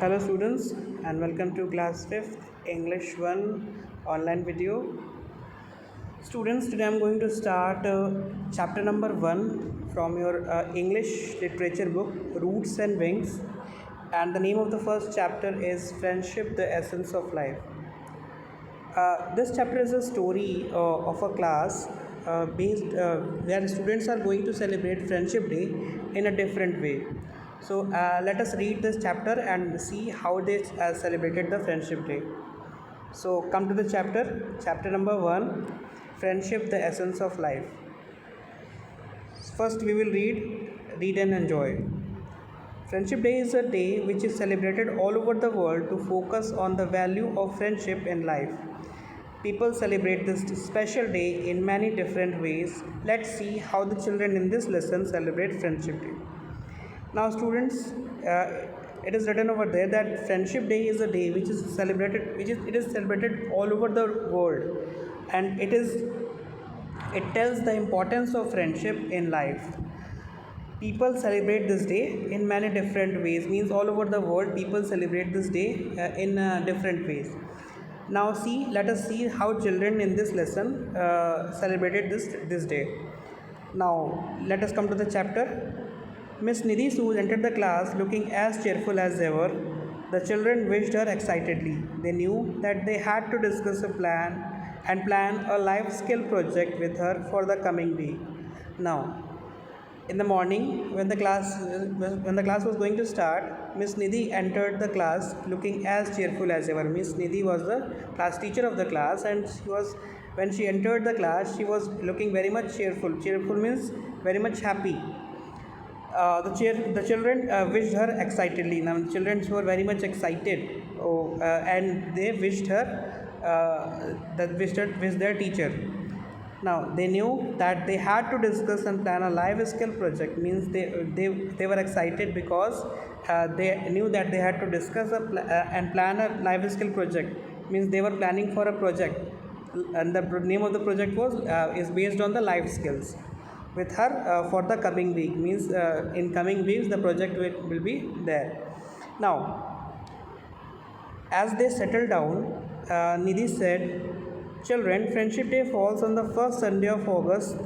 Hello students and welcome to class 5th English 1 online video. Students, today I'm going to start chapter number 1 from your English literature book Roots and Wings, and the name of the first chapter is Friendship, the Essence of Life. This chapter is a story of a class based where students are going to celebrate Friendship Day in a different way. So let us read this chapter and see how they celebrated the Friendship Day. So come to the chapter number 1, Friendship, the Essence of Life. First we will read and enjoy. Friendship Day is a day which is celebrated all over the world to focus on the value of friendship in life. People celebrate this special day in many different ways. Let's see how the children in this lesson celebrate Friendship Day. Now, students, it is written over there that Friendship Day is a day which is celebrated all over the world, and it tells the importance of friendship in life. People celebrate this day in many different ways. Means all over the world, people celebrate this day in different ways. Now, let us see how children in this lesson celebrated this day. Now, let us come to the chapter. Miss Nidhi Sood entered the class looking as cheerful as ever. The children wished her excitedly. They knew that they had to discuss a plan a life skill project with her for the coming week. Now, in the morning, when the class was going to start, Miss Nidhi entered the class looking as cheerful as ever. Miss Nidhi was the class teacher of the class, and when she entered the class, she was looking very much cheerful. Cheerful means very much happy. The children wished her excitedly. Now, the children were very much excited, and they wished their teacher. Now, they knew that they had to discuss and plan a life skill project. Means they were excited because they knew that they had to discuss and plan a life skill project. Means they were planning for a project, and the name of the project is based on the life skills with her for the coming week. Means in coming weeks the project will be there. Now, as they settled down, Nidhi said, "Children, Friendship Day falls on the first Sunday of August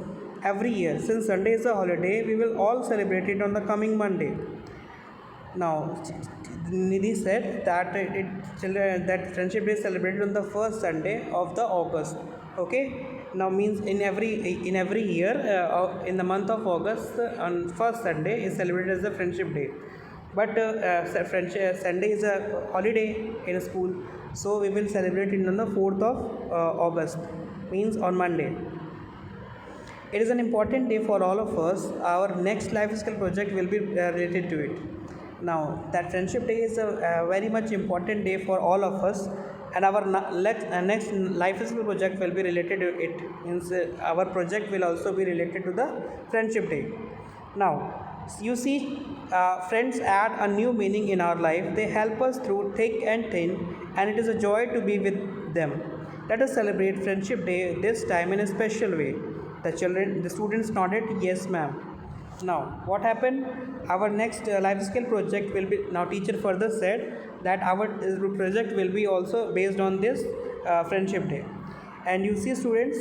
every year. Since Sunday is a holiday, we will all celebrate it on the coming Monday." Now, Nidhi said that Friendship Day is celebrated on the first Sunday of the August. Okay. Now means in every year in the month of August on first Sunday is celebrated as the Friendship Day. But Sunday is a holiday in a school, so we will celebrate it on the 4th of August, means on Monday. It is an important day for all of us. Our next life skill project will be related to it. Now, that Friendship Day is a very much important day for all of us, and our next life skill project will be related to it. Means our project will also be related to the Friendship Day. Now, you see, friends add a new meaning in our life. They help us through thick and thin, and it is a joy to be with them. Let us celebrate Friendship Day this time in a special way. The students nodded, "Yes, ma'am." Now, what happened? Our next life skill project will be, now teacher further said that our project will be also based on this Friendship Day. And you see, students,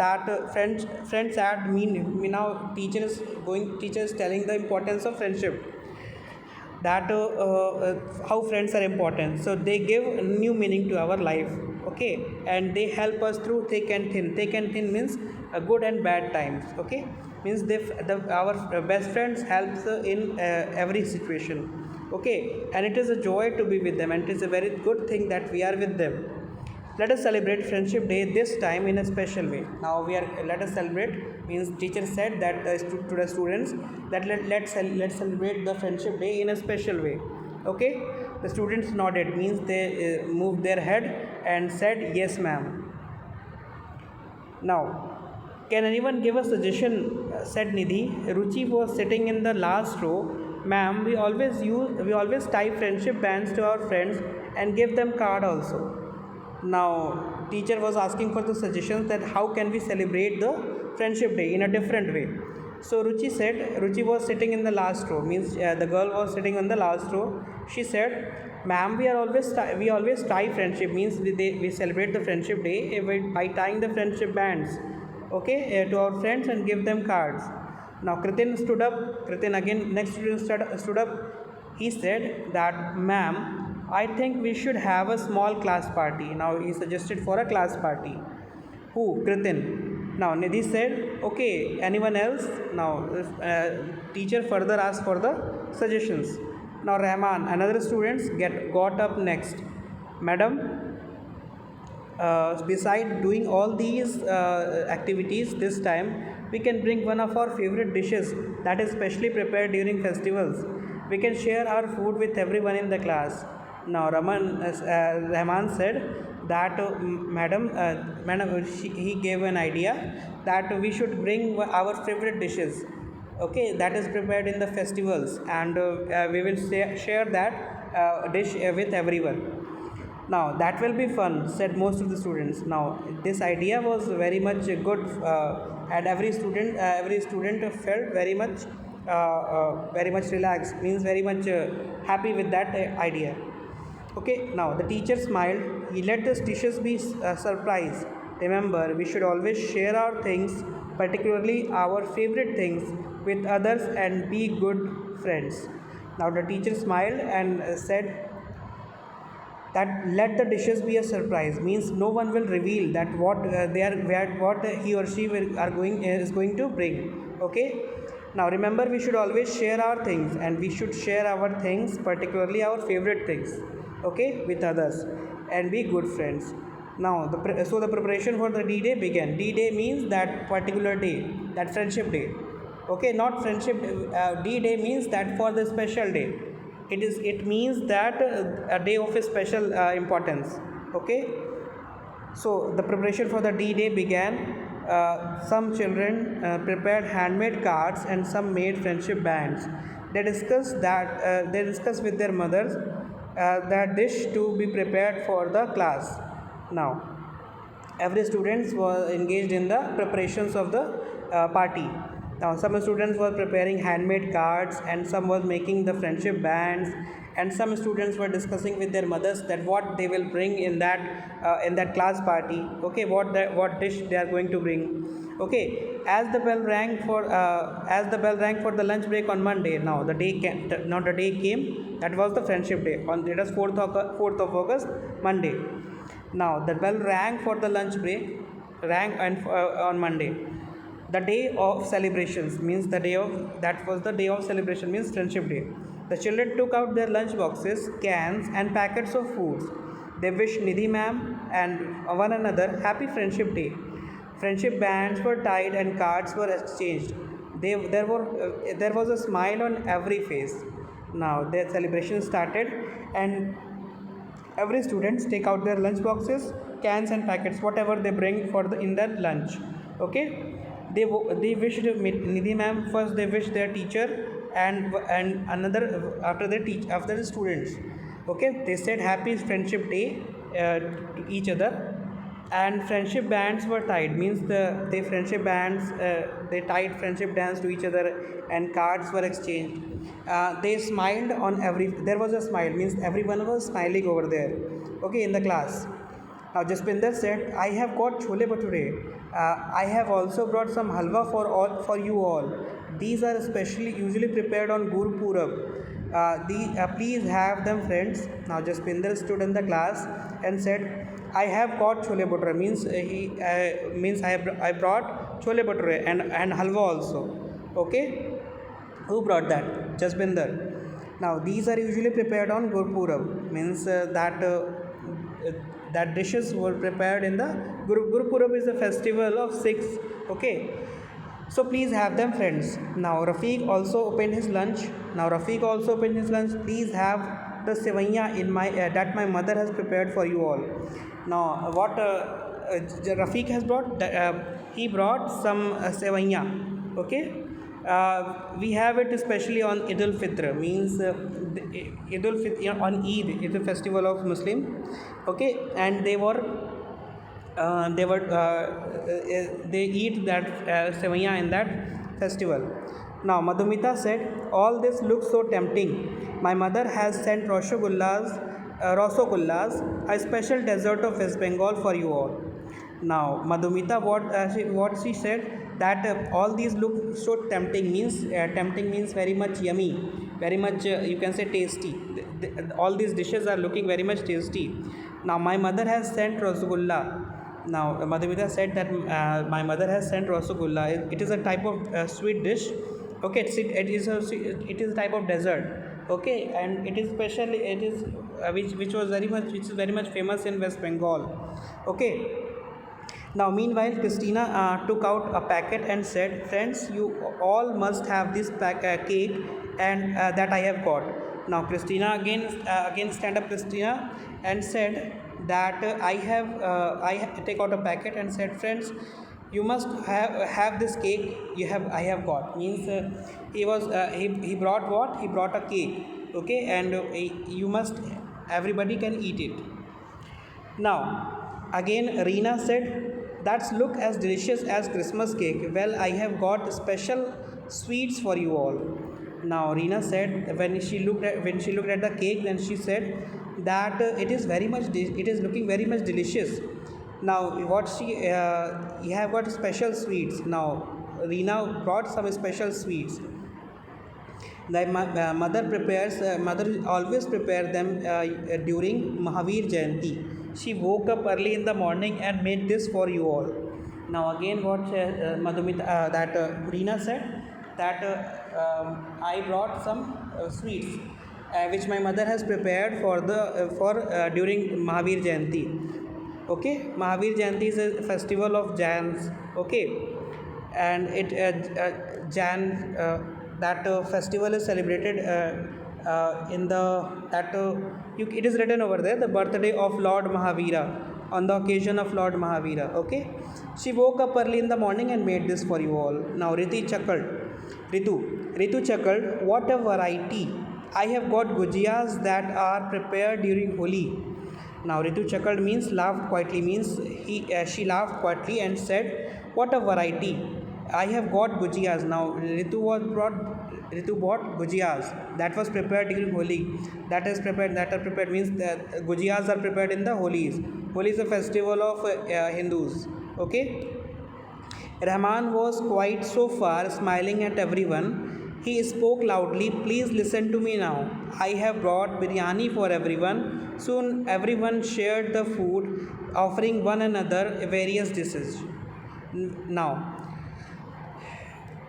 that friends add meaning. Now teachers telling the importance of friendship, that how friends are important, so they give new meaning to our life. Okay, and they help us through thick and thin. Thick and thin means good and bad times. Okay, means our best friends helps in every situation. Okay, and it is a joy to be with them, and it is a very good thing that we are with them. Let us celebrate Friendship Day this time in a special way. Now let us celebrate, means teacher said that to the students that let's celebrate the Friendship Day in a special way. Okay, the students nodded, means they moved their head and said, "Yes, ma'am." Now, can anyone give a suggestion? Said Nidhi. Ruchi was sitting in the last row. "Ma'am, we always tie friendship bands to our friends and give them card also." Now, teacher was asking for the suggestions that how can we celebrate the Friendship Day in a different way. So Ruchi said, Ruchi was sitting in the last row, means the girl was sitting on the last row. She said, "Ma'am, we always tie friendship, means we celebrate the friendship day by tying the friendship bands, okay, to our friends and give them cards." Now Kritin stood up. Kritin again, next student stood up. He said that, "Ma'am, I think we should have a small class party." Now he suggested for a class party. Who? Kritin. Now Nidhi said, "Okay, anyone else?" Now teacher further asked for the suggestions. Now Rahman, another student, got up next. "Madam, beside doing all these activities this time, we can bring one of our favorite dishes that is specially prepared during festivals. We can share our food with everyone in the class." Now Rahman said that, madam, he gave an idea that we should bring our favorite dishes, okay, that is prepared in the festivals, and we will share that dish with everyone. Now that will be fun, said most of the students. Now this idea was very much good, and every student felt very much relaxed, means very much happy with that idea. Okay, now the teacher smiled. He let the dishes be surprise. Remember, we should always share our things, particularly our favorite things, with others and be good friends. Now the teacher smiled and said that let the dishes be a surprise, means no one will reveal that what he or she is going to bring. Okay, now remember, we should always share our things, and we should share our things, particularly our favorite things, okay, with others and be good friends. Now so the preparation for the D-Day began. D-Day means that particular day, that friendship day, okay, not friendship. D-Day means that for the special day. It means that a day of a special importance. Okay, so the preparation for the D-Day began. Some children prepared handmade cards and some made friendship bands. They discussed with their mothers that dish to be prepared for the class. Now every student was engaged in the preparations of the party. Now some students were preparing handmade cards, and some were making the friendship bands, and some students were discussing with their mothers that what they will bring in that class party. Okay, what dish they are going to bring. Okay, as the bell rang for the lunch break on Monday. Now the day came. That was the friendship day. It was 4th of August, Monday. Now the bell rang for the lunch break, on Monday. The day of celebrations, means that was the day of celebration, means friendship day. The children took out their lunch boxes, cans, and packets of foods. They wished Nidhi ma'am and one another happy friendship day. Friendship bands were tied and cards were exchanged. There was a smile on every face. Now their celebration started, and every students take out their lunch boxes, cans, and packets, whatever they bring in their lunch. Okay, they wished Nidhi ma'am first. They wished their teacher, and another after the students. Okay, they said happy friendship day to each other, and friendship bands were tied, means they tied friendship bands to each other, and cards were exchanged. They smiled on there was a smile, means everyone was smiling over there, okay, in the class. Now Jaspinder said, "I have got chole bhature. I have also brought some halwa for you all. These are usually prepared on Guru Purab. Please have them, friends." Now Jaspinder stood in the class and said, "I have got chole bhature," means I brought chole bhature and halwa also. Okay, who brought that? Jaspinder. Now these are usually prepared on Gurpurab, means that dishes were prepared in the Gurpurab is a festival of Sikhs. Okay, so please have them, friends. Now Rafiq also opened his lunch. Please have the sevaiya that my mother has prepared for you all. Now what Rafiq has brought, he brought some sevaiya. Okay, we have it especially on Eid al-Fitr, means Eid al-Fitr on Eid. It's a festival of Muslim. Okay, and they eat that sevaiya in that festival. Now Madhumita said, all this looks so tempting. My mother has sent Rosogullas, a special dessert of West Bengal for you all. Now Madhumita, what she said, that all these look so tempting means very much yummy, very much you can say tasty. All these dishes are looking very much tasty. Now my mother has sent Rasgulla. Now Madhumita said that my mother has sent Rasgulla. It is a type of sweet dish. Okay, it is a type of dessert. Okay, and it is special. It is which is very much famous in West Bengal. Okay. Now, meanwhile, Christina took out a packet and said, friends, you all must have this cake and that I have got. Now, Christina again stand up Christina and said that take out a packet and said, friends, you must have this cake I have got. Means he brought what? He brought a cake. Okay, and you must, everybody can eat it. Now, again, Reena said, that's look as delicious as Christmas cake. Well, I have got special sweets for you all. Now, Reena said when she looked at the cake, then she said that it is looking very much delicious. Now, you have got special sweets. Now, Reena brought some special sweets. Mother always prepare them during Mahavir Jayanti. She woke up early in the morning and made this for you all. Now again, what Reena said that I brought some sweets which my mother has prepared for during Mahavir Jayanti. Okay, Mahavir Jayanti is a festival of Jains. Okay, and Jan. That festival is celebrated in the that it is written over there, the birthday of Lord Mahavira, on the occasion of Lord Mahavira. Okay, she woke up early in the morning and made this for you all. Now Ritu chuckled, what a variety! I have got gujiyas that are prepared during Holi. Now Ritu chuckled means laughed quietly, means she laughed quietly and said, what a variety! I have got gujiyas. Now Ritu bought gujiyas that was prepared during Holi. That are prepared means that gujiyas are prepared in the Holi's. Holi is a festival of Hindus. Okay. Rahman was quite so far, smiling at everyone. He spoke loudly, please listen to me now. I have brought biryani for everyone. Soon everyone shared the food, offering one another various dishes. Now,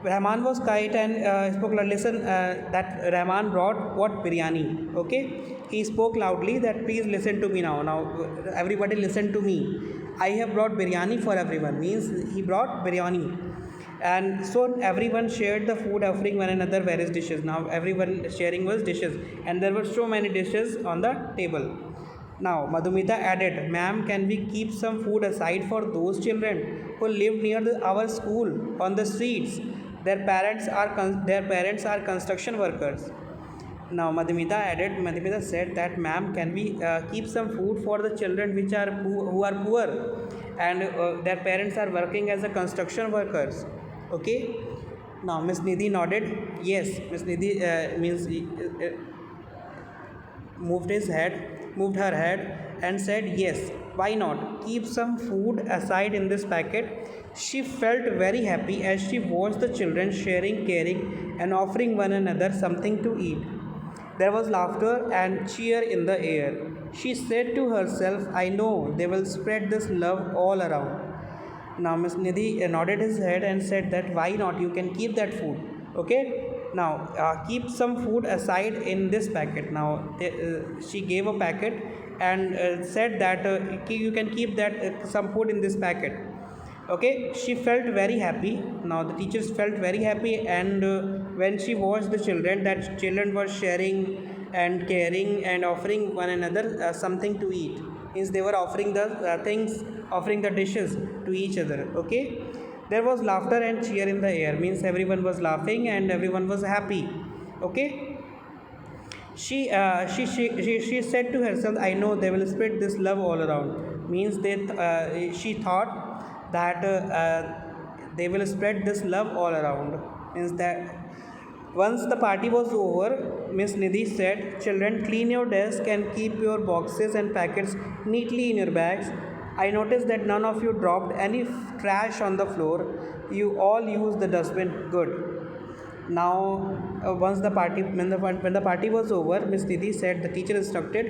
Rahman was quiet and spoke loudly. Listen, that Rahman brought what? Biryani. Okay. He spoke loudly that please listen to me now. Now, everybody listen to me. I have brought biryani for everyone. Means he brought biryani. And so everyone shared the food, offering one another various dishes. Now, everyone sharing was dishes. And there were so many dishes on the table. Now, Madhumita added, ma'am, can we keep some food aside for those children who live near our school on the streets? Their parents are construction workers. Now Madhumita said that, ma'am, can we keep some food for the children who are poor and their parents are working as a construction workers. Okay. Now Miss Nidhi nodded. Yes, Miss Nidhi moved her head and said, yes, why not? Keep some food aside in this packet. She felt very happy as she watched the children sharing, caring, and offering one another something to eat. There was laughter and cheer in the air. She said to herself, I know they will spread this love all around. Now Miss Nidhi nodded his head and said that why not? You can keep that food. Okay. Now keep some food aside in this packet. Now she gave a packet and said that you can keep that some food in this packet. Okay, she felt very happy. Now the teachers felt very happy, and when she watched the children, that children were sharing and caring and offering one another something to eat. Means they were offering the dishes to each other. Okay, there was laughter and cheer in the air. Means everyone was laughing and everyone was happy. Okay. She said to herself, I know they will spread this love all around. Means she thought that they will spread this love all around. Means that once the party was over, Miss Nidhi said, "Children, clean your desk and keep your boxes and packets neatly in your bags. I noticed that none of you dropped any trash on the floor. You all used the dustbin. Good." Now, once the party when the party was over, Miss Nidhi said the teacher instructed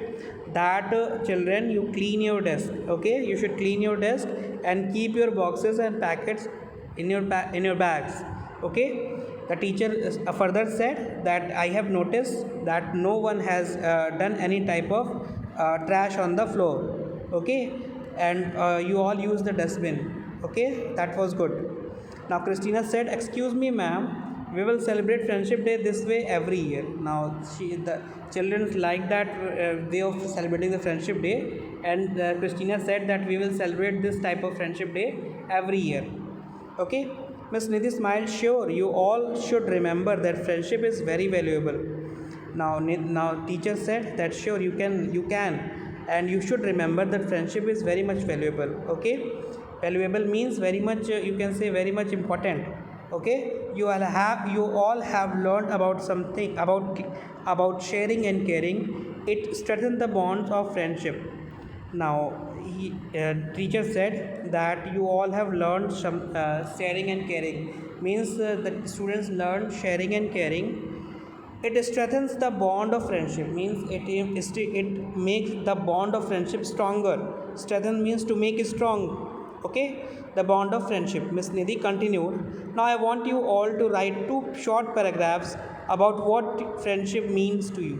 that children, you clean your desk. Okay, you should clean your desk and keep your boxes and packets in your bags. Okay, the teacher further said that I have noticed that no one has done any type of trash on the floor. Okay, and you all use the dustbin. Okay, that was good. Now Christina said, "Excuse me, ma'am, we will celebrate Friendship Day this way every year." Now the children like that way of celebrating the Friendship Day, and Christina said that we will celebrate this type of Friendship Day every year. Okay, Miss Nidhi smiled. "Sure, you all should remember that friendship is very valuable." Now teacher said that sure you can, and you should remember that friendship is very much valuable. Okay, valuable means very much. You can say very much important. Okay, you all have learned about something about sharing and caring. It strengthens the bonds of friendship. Now teacher said that you all have learned some sharing and caring means the students learn sharing and caring. It strengthens the bond of friendship means it makes the bond of friendship stronger. Strengthen means to make it strong. Okay, the bond of friendship. Miss Nidhi continued, "Now I want you all to write 2 short paragraphs about what friendship means to you."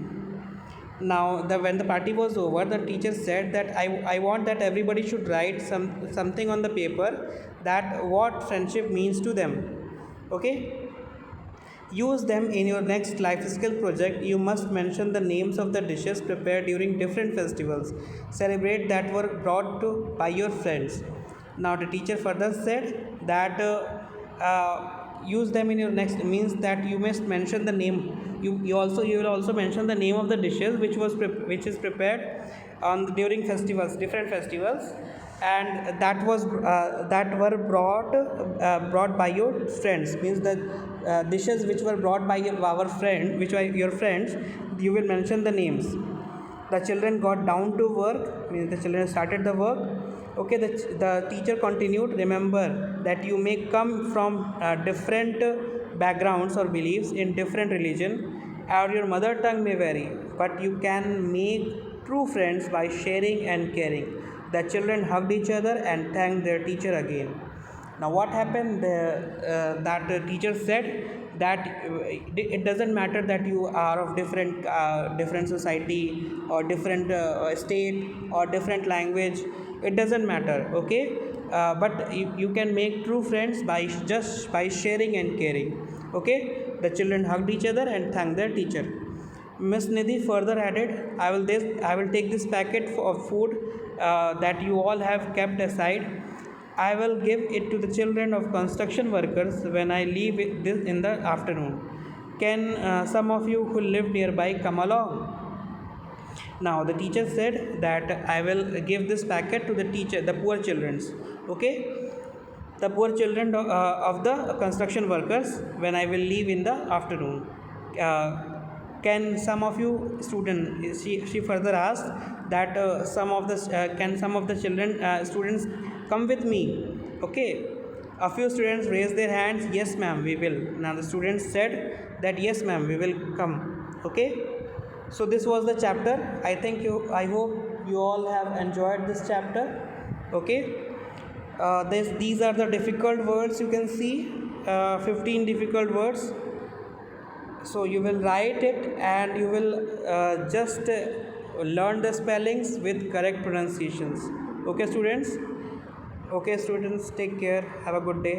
Now when the party was over, the teacher said that I want that everybody should write something on the paper that what friendship means to them. Okay, use them in your next life skill project. You must mention the names of the dishes prepared during different festivals. Celebrate that were brought to by your friends. Now the teacher further said that use them in your next means that you must mention the name. You will also mention the name of the dishes which is prepared on during festivals, different festivals, and that were brought by your friends. Means that dishes which were brought by our friend, which were your friends, you will mention the names. The children got down to work. Means the children started the work. Okay, the teacher continued, "Remember that you may come from different backgrounds or beliefs in different religion, or your mother tongue may vary, but you can make true friends by sharing and caring." The children hugged each other and thanked their teacher again. Now what happened, that the teacher said that it doesn't matter that you are of different society or different state or different language. It doesn't matter. Okay, but you can make true friends by sharing and caring. Okay, the children hugged each other and thanked their teacher. Miss Nidhi further added, I will take this packet of food that you all have kept aside. I will give it to the children of construction workers when I leave this in the afternoon. Can some of you who live nearby come along? Now the teacher said that I will give this packet to the poor childrens. Okay, the poor children of the construction workers when I will leave in the afternoon. Can some of you she further asked that can some of the children students come with me. Okay, a few students raised their hands. "Yes ma'am, we will." Now the students said that yes ma'am, we will come. Okay, so this was the chapter. I hope you all have enjoyed this chapter. Okay, these are the difficult words. You can see 15 difficult words. So you will write it and you will just learn the spellings with correct pronunciations. Okay students, take care, have a good day.